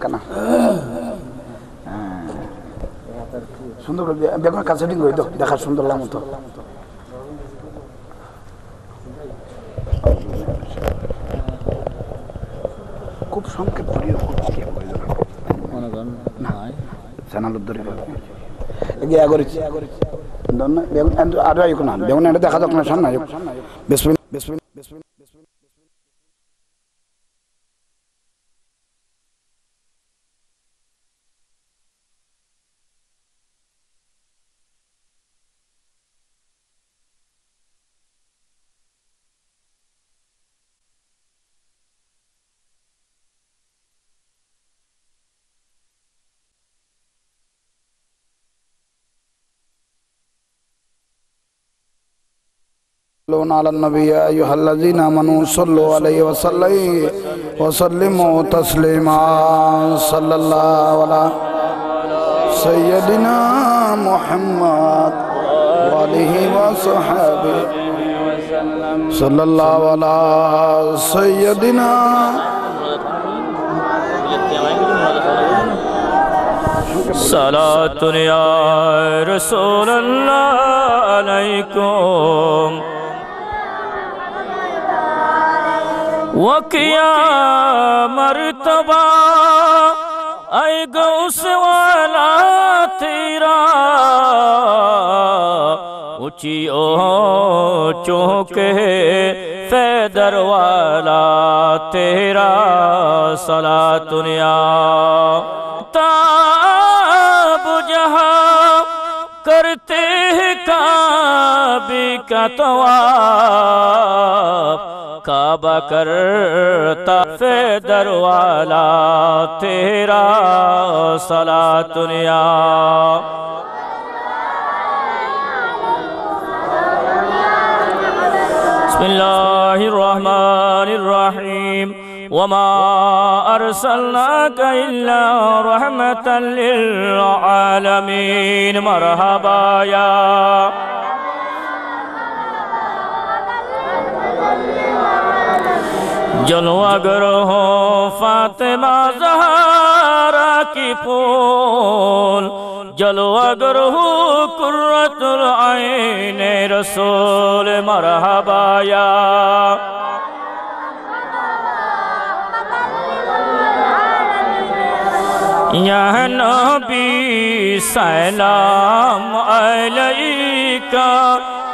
কানা সুন্দর করে বেগুনের কাছে ডিং করে দাও দেখা সুন্দর লাগতো তো খুব সংক্ষেপ করিও খুব কি করে দাও মনে করেন নাই চ্যানেল ধরে এগিয়ে আগরেছি দন বেগুন আর আইও না বেগুন এটা দেখা যাক না সামনে আইও বিসমিল্লাহ على النبي يا أيها الذين آمنوا صلوا عليه وسلموا تسليما صلى الله على سيدنا محمد وآله وصحبه صلى الله على سيدنا صلاة يا رسول الله عليكم وقیا مرتبہ اے غوث والا تیرا اونچی چونکہ فیدر والا تیرا صلاۃ یا تاب جہاں کرتے ہیں کعبے کا طواف کعبہ کرتا فیدر والا تیرا صلاۃ یا بسم اللہ الرحمن الرحیم وما ارسلناک الا رحمتا للعالمین مرحبا یا جلوہ گر ہو فاطمہ زہرا کی پھول جلوہ گر ہو قرۃ العین رسول مرحبا یا نبی سلام علیکہ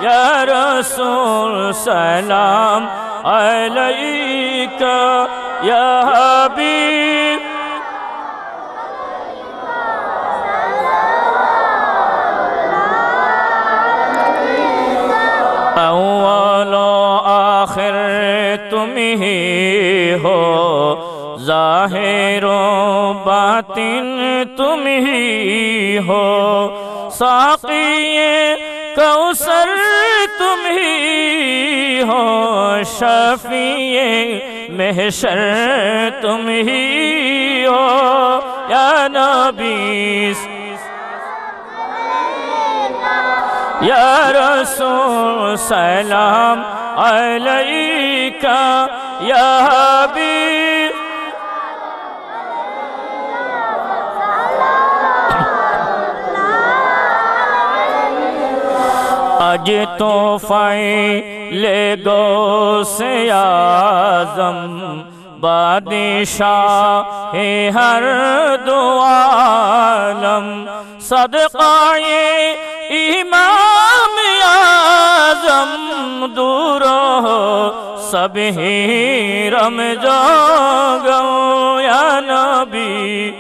یا رسول سلام علیکہ یا حبیب اول و آخر تم ہی ہو ظاہر و باطن تم ہی ہو ساقی کوثر تم ہی ہو شفیع محشر تم ہی ہو یا نبی یا رسول سلام علیکہ یا حبیب آج تحفہ لے غوث اعظم بادشاہ ہر دو عالم صدقہ امام اعظم دور ہو سب ہی رم جاگو یا نبی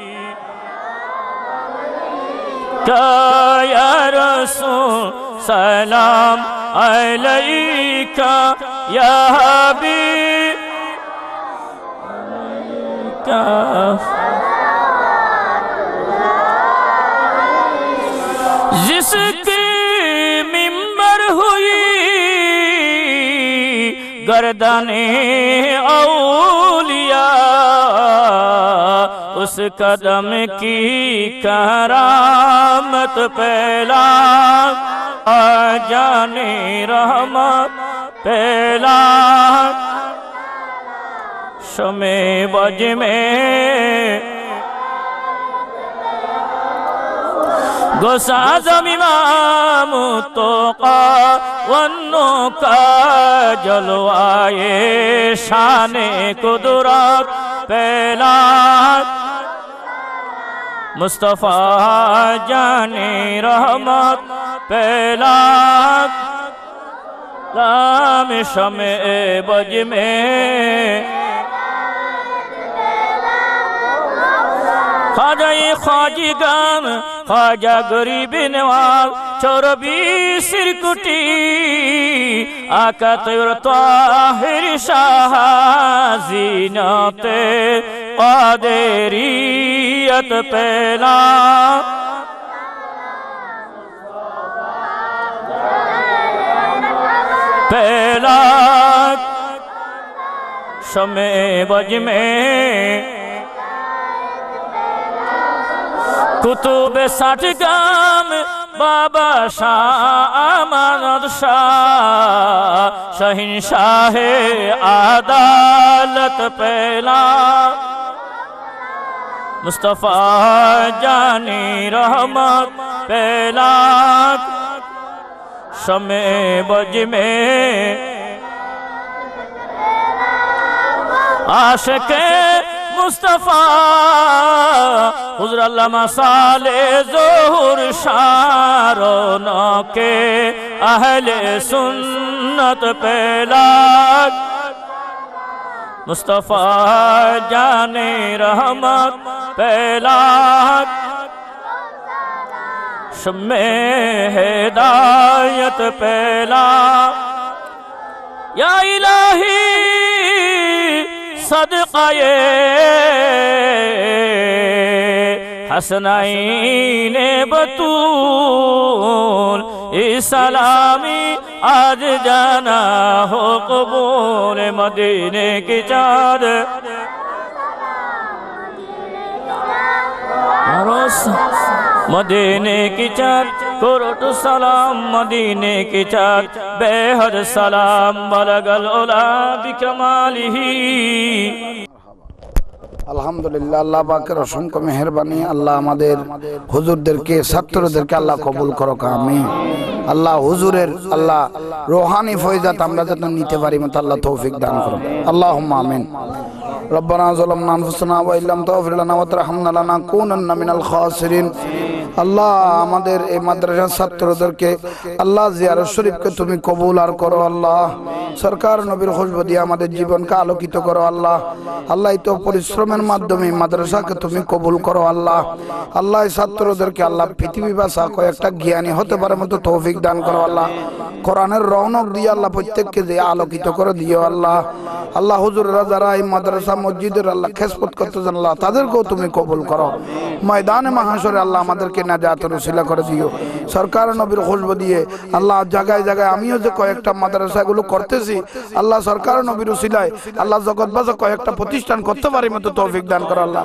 یا رسول سلام علیکہ یا حبیب جس کی منبر ہوئی گردن اولیاء اس قدم کی کرامت پھیلا آجانے رحمت پھیلا شمع بج میں غوث اعظم امام التقى والنقى جلوائے شان قدرت پہلا مصطفیٰ جان رحمت پہلا رام شمع بج میں خواجہ خواجگان خواجہ غریب نواز چوربی سرکٹی آقا طیور طاہر شاہ زینت قادریت پہلا پہلا شمع بج میں کتب 60 گام بابا شاہ امانت شاہ شہنشاہ عدالت پہلا مصطفیٰ جانی رحمت پہلا شمع بج میں عاشق مصطفیٰ حضر علامہ صالح ظہور شارونوں کے اہل سنت پہلا مصطفیٰ جان رحمت پہلا شمع ہدایت پہلا یا الہی صدقہ حسنین بطول سلامی آج جانا ہو قبول مدینے کی چاد مدینے کی چاد کرٹ سلام مدینے کی چاد بے حد سلام بلغ العلا بکمالہ আলহামদুলিল্লাহ আল্লাহ পাকের অসংখ্য মেহেরবানি আল্লাহ আমাদের হুজুরদেরকে ছাত্রদেরকে আল্লাহ কবুল করুক আমিন আল্লাহ হুজুরের আল্লাহ রূহানি ফয়জাত আমরা যেন নিতে পারি মত আল্লাহ তৌফিক দান করুন আল্লাহুম্মা আমিন রব্বানা যালামনা আনফুসানা ওয়া ইল্লাম তাগফির লানা ওয়া তারহামনা লানাকুনান্না মিনাল খাসিরিন আল্লাহ আমাদের এই মাদ্রাসার ছাত্রদেরকে আল্লাহ জিয়ারত শরীফকে তুমি কবুল আর করো আল্লাহ সরকার নবীর খুশবু দিয়ে আমাদের জীবনকে আলোকিত করো আল্লাহ আল্লাহ এই তো পরিশ্রমের মাধ্যমে মাদ্রাসাকে তুমি কবুল করো আল্লাহ আল্লাহ এই ছাত্রদেরকে আল্লাহ পৃথিবী ভাষা কয়েকটা জ্ঞানী হতে পারে মতো তৌফিক দান করো আল্লাহ কোরআনের রৌনক দিয়ে আল্লাহ প্রত্যেককে দিয়ে আলোকিত করে দিও আল্লাহ আল্লাহ হুজুররা যারা এই মাদ্রাসা মসজিদের আল্লাহ খেদমত করতেছেন আল্লাহ তাদেরকেও তুমি কবুল করো ময়দানে মাহশরে আল্লাহ আমাদেরকে নাজাতের ওসিলা করে দিও সরকার নবীর খুশবু দিয়ে আল্লাহ জায়গায় জায়গায় আমিও যে কয়েকটা মাদ্রাসাগুলো করতেছি আল্লাহ সরকার নবীর ওসিলায় আল্লাহ জগৎবাসী কয়েকটা প্রতিষ্ঠান করতে পারি মতো তৌফিক দান করো আল্লাহ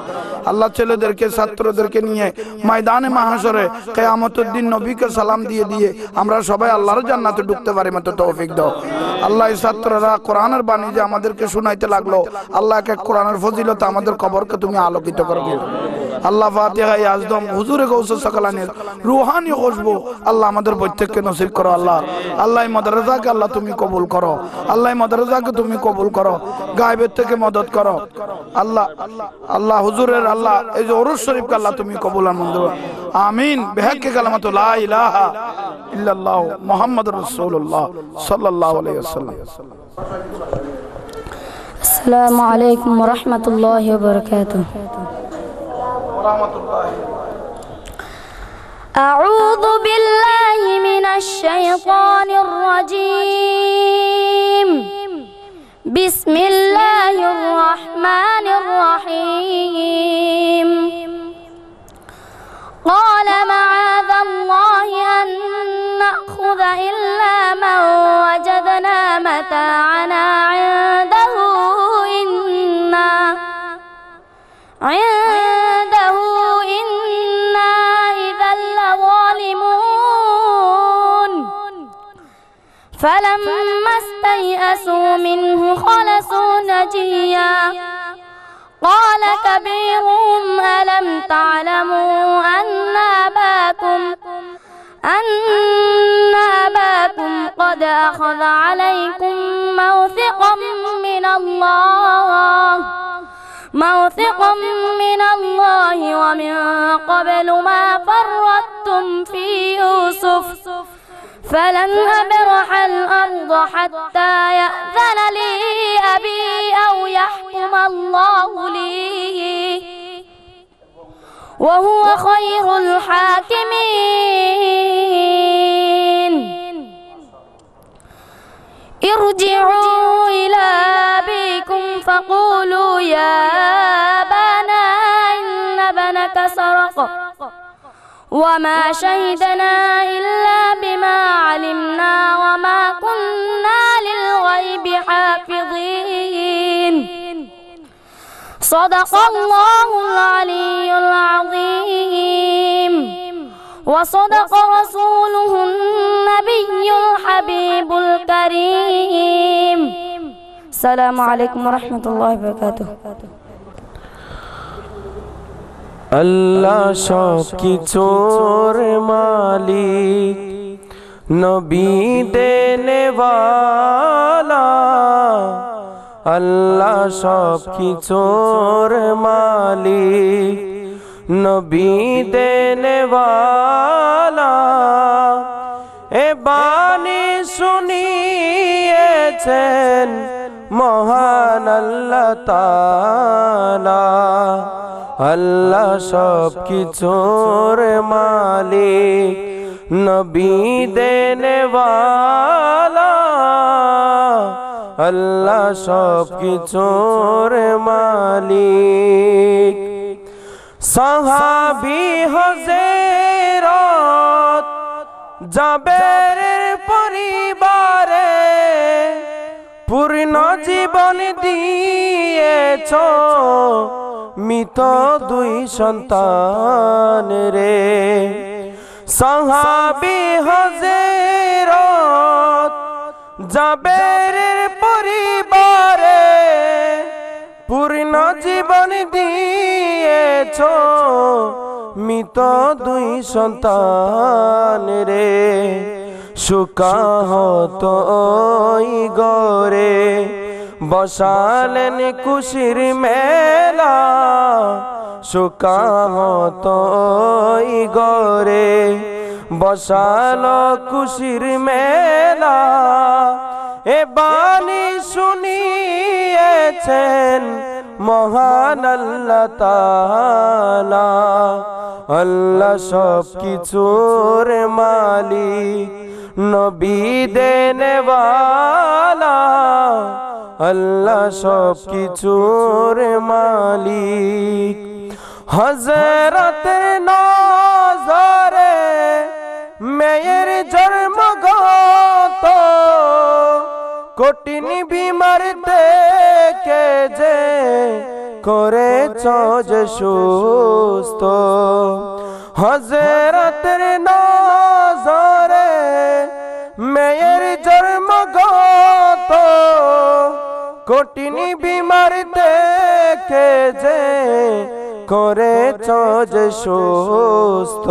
আল্লাহ ছেলেদেরকে ছাত্রদেরকে নিয়ে ময়দানে মাহশরে কিয়ামতের দিন নবীকে সালাম দিয়ে দিয়ে আমরা সবাই আল্লাহর জান্নাতে ঢুকতে পারি মতো তৌফিক দাও আল্লাহ এই ছাত্ররা কোরআনের বাণী যে আমাদেরকে শোনাইতে লাগলো আল্লাহ এক কোরআনের ফজিলত আমাদের কবরকে তুমি আলোকিত করে দিও আল্লাহ ফাতিহা ইয়াজদম হুজুরে গৌসে সকলানের রূহানি খুশবু আল্লাহ আমাদের প্রত্যেককে নসিব করো আল্লাহ আল্লাহ মাদ্রাসাকে আল্লাহ তুমি কবুল করো আল্লাহ মাদ্রাসাকে তুমি কবুল করো গায়বের থেকে মদদ করো আল্লাহ আল্লাহ হুজুরের আল্লাহ এই যে উরুস শরীফকে আল্লাহ তুমি কবুল আর মঞ্জুর আমিন বিহাক্কি কালিমাতু লা ইলাহা ইল্লাল্লাহ মুহাম্মাদুর রাসূলুল্লাহ সাল্লাল্লাহু আলাইহি ওয়াসাল্লাম السلام عليكم ورحمة الله وبركاته أعوذ بالله من الشيطان الرجيم بسم الله الرحمن الرحيم قال معاذ الله أن نأخذ إلا من وجدنا متاعنا عنده إنا إذا لظالمون فلما استيئسوا منه خلصوا نجيا قال كبيرهم ألم تعلموا أن أباكم قد أخذ عليكم موثقا من الله ومن قبل ما فرطتم في يوسف فلن أبرح الأرض حتى يأذن لي أبي أو يحكم الله لي وهو خير الحاكمين ارجعوا إلى أبيكم فقولوا يا أبانا إن ابنك سرق وما شهدنا إلا بما علمنا وما كنا للغيب حافظين صدق الله العلي العظيم وصدق رسوله النبي الحبيب الكريم السلام عليكم ورحمة الله وبركاته আল্লাহ সব কিছুর মালিক নবী দেনেওয়ালা আল্লাহ সব কিছুর মালিক নবী দেনেওয়ালা এ বাণী শুনিয়েছেন মহান আল্লাহ তাআলা আল্লাহ সব কিছুর মালিক নবী দেনেওয়ালা আল্লাহ সব কিছুর মালিক সাহাবী হযরত জাবেরের পরিবারে পূর্ণ জীবন দিয়েছ মৃত দুই সন্তান রে সাহাবী হযরত জাবেরের পরিবারে পূর্ণ জীবন দিয়েছ মৃত দুই সন্তান রে সুকাহত ওই গরে বসালেন খুশির মেলা সুকাহত ওই গরে বসাল খুশির মেলা এ বাণী শুনিয়েছেন মহান আল্লাহ তাআলা আল্লাহ সব কিছুর মালিক নবী দেনেওয়ালা আল্লাহ সব কিছুর মালিক হযরত নজরে মেয়ের জন্মগত কঠিন বিমার থেকে যে করেছ যে সুস্থ হযরত নজরে মেয়ের জন্মগত কঠিন বিমার থেকে যে করেছ যে সুস্থ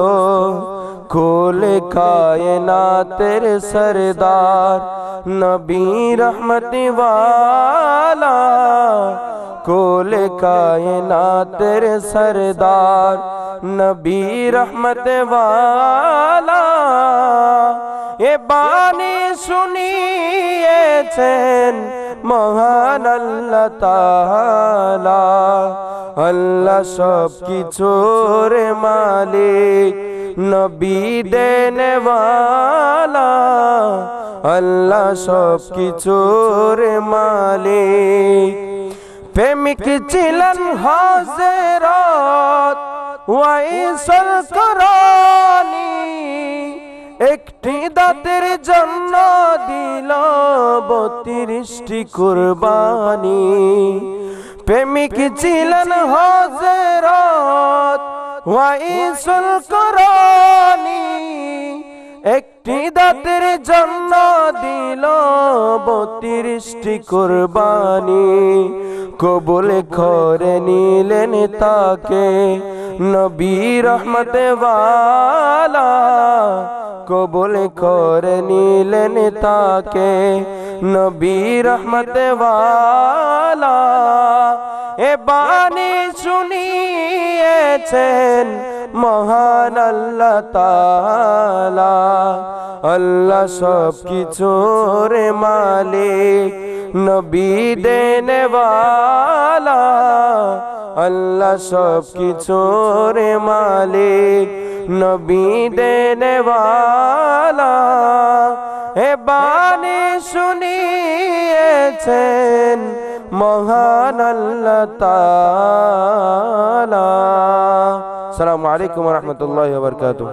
কুল কায়নাতের সরদার নবী রহমত ওয়ালা কুল কায়নাতের সরদার নবী রহমত ওয়ালা এ বাণী শুনিয়েছেন মহান আল্লাহ তাআলা আল্লাহ সব কিছুর মালিক নবী দেনেওয়ালা আল্লাহ সব কিছুর মালিক প্রেমিক ছিলেন হযরত ওয়াইসুল করনী একটি দাঁতের জন্য দিল 32টি কুরবানি প্রেমিক ছিলেন হযরত ওয়াইসুল করনী একটি দাঁতের জন্য দিল 32টি কুরবানি কবুল করে নিলেন তাকে নবী রহমতে ওয়ালা কবুল করে নিলেন তাকে নবী রহমতে ওয়ালা এ বাণী শুনিয়েছেন মহান আল্লাহ তাআলা আল্লাহ সব কিছুর মালিক নবী দেনে ওয়ালা আল্লাহ সব কিছুর মালিক নবী দেনে ওয়ালা এ বাণী শুনিয়েছেন মহান আল্লাহ তাআলা। আসসালামু আলাইকুম ওয়া রাহমাতুল্লাহি ওয়া বারাকাতুহু।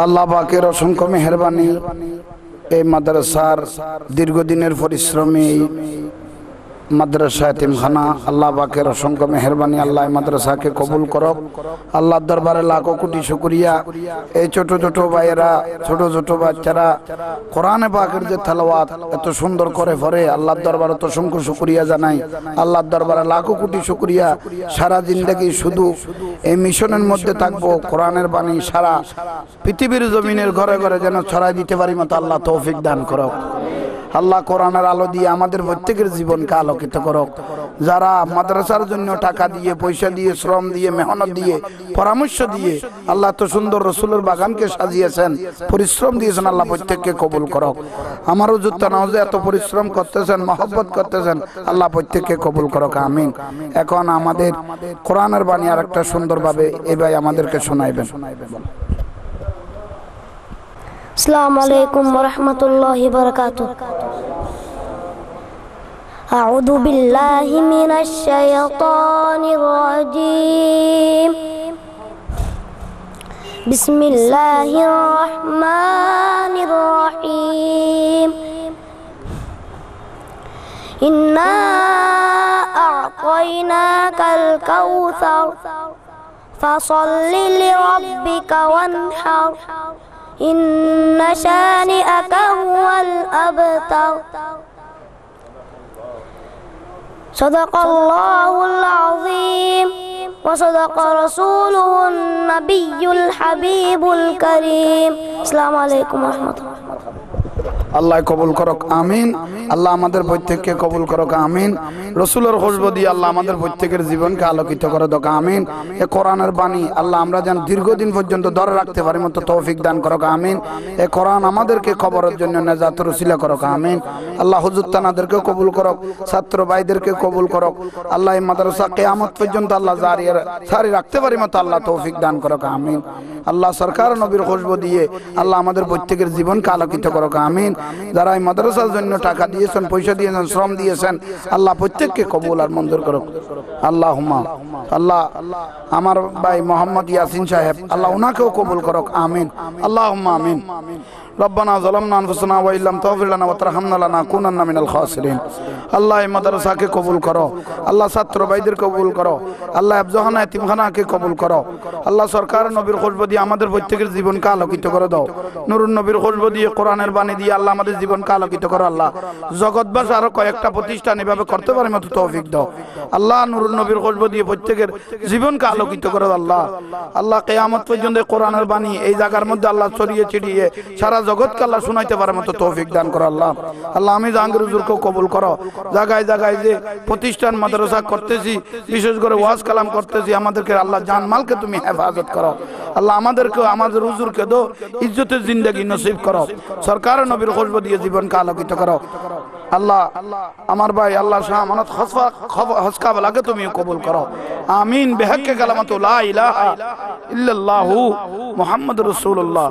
আল্লাহ পাকের অসংখ্য মেহেরবানি, এই মাদ্রাসার দীর্ঘদিনের পরিশ্রমী মাদ্রাসা এতিমখানা, আল্লাহ পাকের অসংখ্য মেহেরবানি। আল্লাহ মাদ্রাসাকে কবুল করক। আল্লাহর দরবারে লাখো কোটি শুকরিয়া। এই ছোট ছোট ভাইয়েরা, ছোট ছোট বাচ্চারা কোরআনে পাকের যে তেলাওয়াত এত সুন্দর করে পড়ে, আল্লাহর দরবারে তো অসংখ্য শুকরিয়া জানাই। আল্লাহর দরবারে লাখো কোটি শুকরিয়া। সারা জিন্দেগি শুধু এই মিশনের মধ্যে থাকবো, কোরআনের বাণী সারা পৃথিবীর জমিনের ঘরে ঘরে যেন ছড়াই দিতে পারি মতো আল্লাহ তৌফিক দান করক। আল্লাহ কোরআনের আলো দিয়ে আমাদের প্রত্যেকের জীবনকে আলোকিত করক। যারা মাদ্রাসার জন্য টাকা দিয়ে, পয়সা দিয়ে, শ্রম দিয়ে, মেহনত দিয়ে, পরামর্শ দিয়ে আল্লাহ তো সুন্দর রসুলের বাগানকে সাজিয়েছেন, পরিশ্রম দিয়েছেন, আল্লাহ প্রত্যেককে কবুল করক। আমারও জুত্তা নাওজে এত পরিশ্রম করতেছেন, মহব্বত করতেছেন, আল্লাহ প্রত্যেককে কবুল করক, আমিন। এখন আমাদের কোরআনের বাণী আর একটা সুন্দরভাবে এই ভাই আমাদেরকে শোনাইবেন। আসসালামু আলাইকুম ওয়া রাহমাতুল্লাহি ওয়া বারাকাতুহু। আউযু বিল্লাহি মিনাশ শাইতানির রাজীম। বিসমিল্লাহির রাহমানির রাহিম। ইন্না আ'তাইনাকাল কাউসার ফাসাল্লি লিরাব্বিকা ওয়ানহার ইন্না শানিআকা হুয়াল আবতার। সাদাকাল্লাহুল আযীম ওয়া সাদাকা রাসূলুহুন নাবিয়্যুল হাবিবুল কারীম। আসসালামু আলাইকুম ওয়া রাহমাতুল্লাহ। আল্লাহ কবুল করক, আমিন। আল্লাহ আমাদের প্রত্যেককে কবুল করক, আমিন। রসুলের খুশবু দিয়ে আল্লাহ আমাদের প্রত্যেকের জীবনকে আলোকিত করে দক, আমিন। এ কোরআনের বাণী আল্লাহ আমরা যেন দীর্ঘদিন পর্যন্ত ধরে রাখতে পারি মতো তৌফিক দান করক, আমিন। এ কোরআন আমাদেরকে কবরের জন্য নেজাতের উসিলা করক, আমিন। আল্লাহ হুজুর তানাদেরকেও কবুল করক, ছাত্র ভাইদেরকে কবুল করক। আল্লাহ এই মাদ্রাসা কিয়ামত পর্যন্ত আল্লাহ জারি রাখতে পারি মতো আল্লাহ তৌফিক দান করক, আমিন। আল্লাহ সরকার নবীর খুশবু দিয়ে আল্লাহ আমাদের প্রত্যেকের জীবনকে আলোকিত করক, আমিন। যারা এই মাদ্রাসার জন্য টাকা দিয়েছেন, পয়সা দিয়েছেন, শ্রম দিয়েছেন, আল্লাহ প্রত্যেককে কবুল আর মঞ্জুর করুক, আল্লাহুম্মা। আল্লাহ আমার ভাই মোহাম্মদ ইয়াসিন সাহেব, আল্লাহ ওনাকেও কবুল করুক, আমিন, আল্লাহুম্মা আমিন। রব্বানা যালামনা আনফুসানা ওয়া ইল্লাম তাগফির লানা ওয়া তারহামনা লানাকুনান্না মিনাল খাসিরিন। আল্লাহ এই মাদ্রাসাকে কবুল করো, আল্লাহ ছাত্র ভাইদের কবুল করো, আল্লাহ হেফজখানা এতিমখানাকে কবুল করো। আল্লাহ সরকার নবীর খুশবু দিয়ে আমাদের প্রত্যেকের জীবনকে আলোকিত করে দাও। নুরুন নবীর খুশবু দিয়ে, কোরআনের বাণী দিয়ে আল্লাহ আমাদের জীবনকে আলোকিত করো। আল্লাহ জগৎবাসী আরো কয়েকটা প্রতিষ্ঠান এভাবে করতে পারে মতো তৌফিক দাও। আল্লাহ নুরুন নবীর খুশবু দিয়ে প্রত্যেকের জীবনকে আলোকিত করো। আল্লাহ আল্লাহ কিয়ামত পর্যন্ত কোরআনের বাণী এই জায়গার মধ্যে আল্লাহ ছড়িয়ে ছিটিয়ে সারা জগৎকে আল্লাহ শুনাইতে পারে মতো তৌফিক দান করো। আল্লাহ আল্লাহ আমি জাহাঙ্গীর হুজুরকে কবুল করো। জায়গায় জায়গায় যে প্রতিষ্ঠান মাদ্রাসা করতেছি, বিশেষ করে ওয়াজ কালাম করতেছি, আমাদেরকে আল্লাহ জানমালকে তুমি হেফাজত করো। আল্লাহ আমাদেরকে, আমাদের হুজুরকে দো ইজ্জতের জিন্দেগি নসিব করো। সরকার নবীর খুশবু দিয়ে জীবনকে আলোকিত করো। আল্লাহ আমার ভাই আল্লাহ শাহ আমানত হসকাওয়ালাকে তুমি কবুল করো, আমিন। বিহাক্কে কালামাতু লা ইলাহা ইল্লাল্লাহু মুহাম্মাদুর রাসূলুল্লাহ।